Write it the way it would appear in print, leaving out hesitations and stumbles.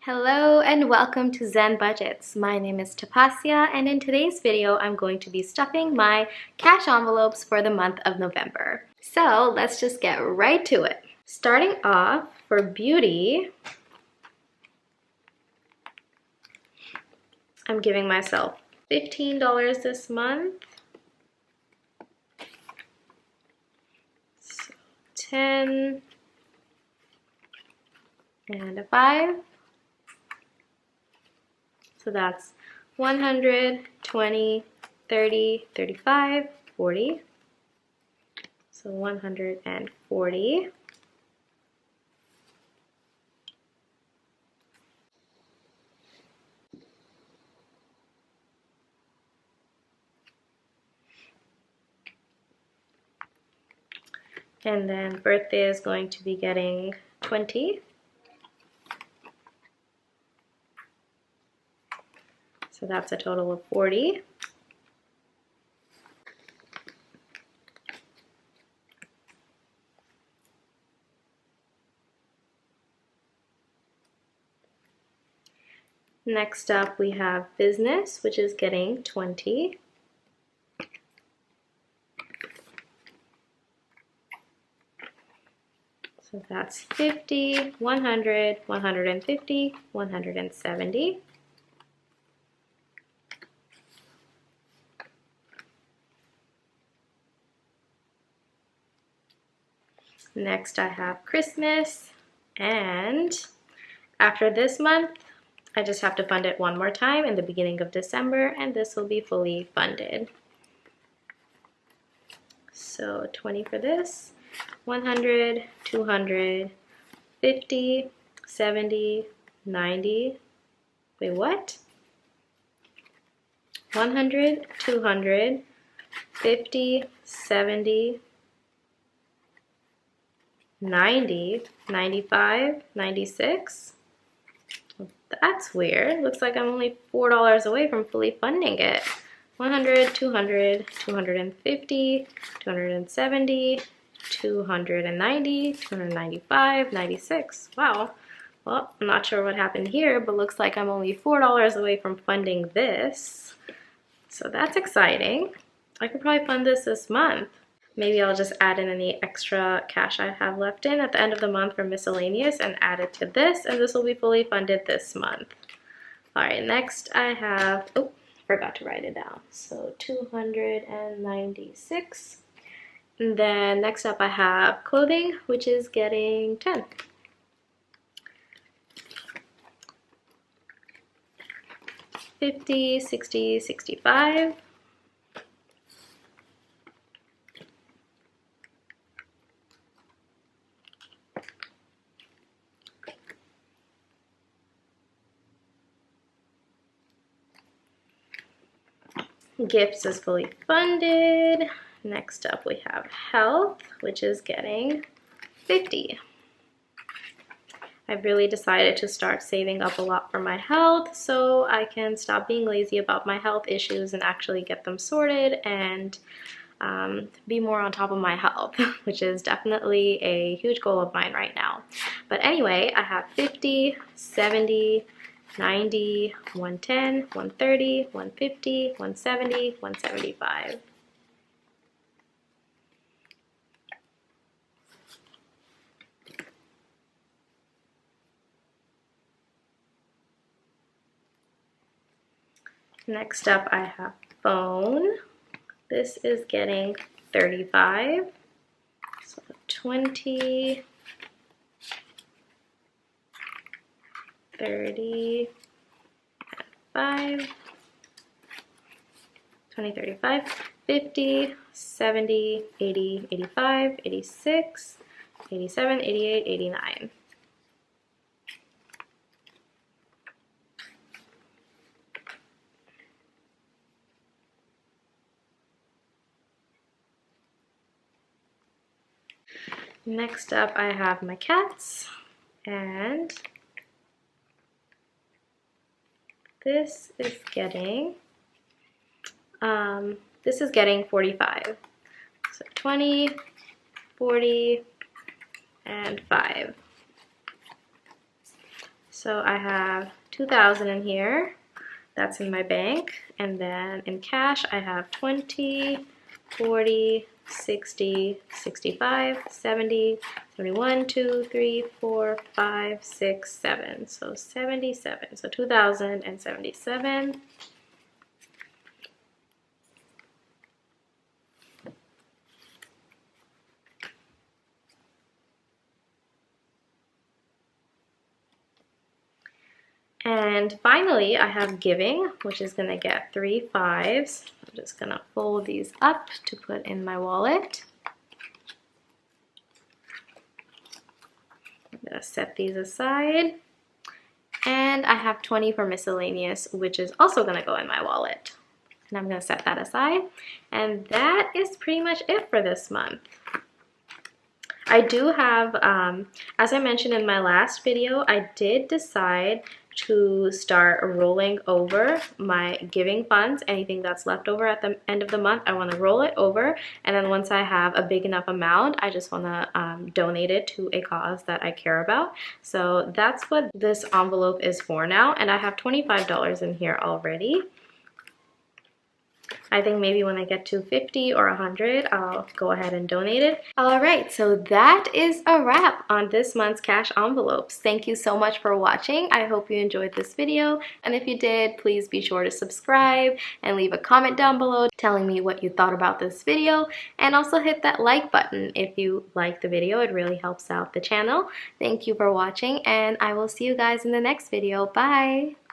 Hello and welcome to Zen Budgets. My name is Tapasya, and in today's video I'm going to be stuffing my cash envelopes for the month of November. So let's just get right to it. Starting off, for beauty, I'm giving myself $15 this month. So 10 and a 5. So that's 100, 20, 30, 35, 40. So 140. And then birthday is going to be getting 20. So that's a total of 40. Next up we have business, which is getting 20. So that's 50, 100, 150, 170. Next I have Christmas, and after this month I just have to fund it one more time in the beginning of December, and this will be fully funded. So 20 for this, 100, 200, 50, 70, 90, wait, what? 100, 200, 50, 70, 90, 95, 96. That's weird. Looks like I'm only $4 away from fully funding it. 100, 200, 250, 270, 290, 295, 96. Wow. Well, I'm not sure what happened here, but looks like I'm only $4 away from funding this. So that's exciting. I could probably fund this month. Maybe I'll just add in any extra cash I have left in at the end of the month for miscellaneous and add it to this, and this will be fully funded this month. All right, next I have, oh, forgot to write it down. So 296. And then next up I have clothing, which is getting 10. $50, $60, $65. Gifts is fully funded. Next up we have health, which is getting 50. I've really decided to start saving up a lot for my health so I can stop being lazy about my health issues and actually get them sorted and be more on top of my health, which is definitely a huge goal of mine right now. But anyway, I have 50, 70, 90, 110, 130, 150, 170, 175. Next up I have phone. This is getting 35. So 20, 30, 5, 20, 35, 50, 70, 80, 85, 86, 87, 88, 89. Next up I have my cats, and this is getting 45. So 20, 40, and 5. So I have 2,000 in here. That's in my bank. And then in cash, I have 20, 40, 60, 65, 70, 71, 2, 3, 4, 5, 6, 7. So 77. So 2,077. And finally, I have giving, which is going to get 3 5s. I'm just going to fold these up to put in my wallet. I'm going to set these aside. And I have 20 for miscellaneous, which is also going to go in my wallet. And I'm going to set that aside. And that is pretty much it for this month. I do have, as I mentioned in my last video, I did decide to start rolling over my giving funds. Anything that's left over at the end of the month, I want to roll it over, and then once I have a big enough amount, I just want to donate it to a cause that I care about. So that's what this envelope is for now, and I have $25 in here already. I think maybe when I get to 50 or 100, I'll go ahead and donate it. All right, so that is a wrap on this month's cash envelopes. Thank you so much for watching. I hope you enjoyed this video. And if you did, please be sure to subscribe and leave a comment down below telling me what you thought about this video. And also hit that like button if you like the video. It really helps out the channel. Thank you for watching, and I will see you guys in the next video. Bye!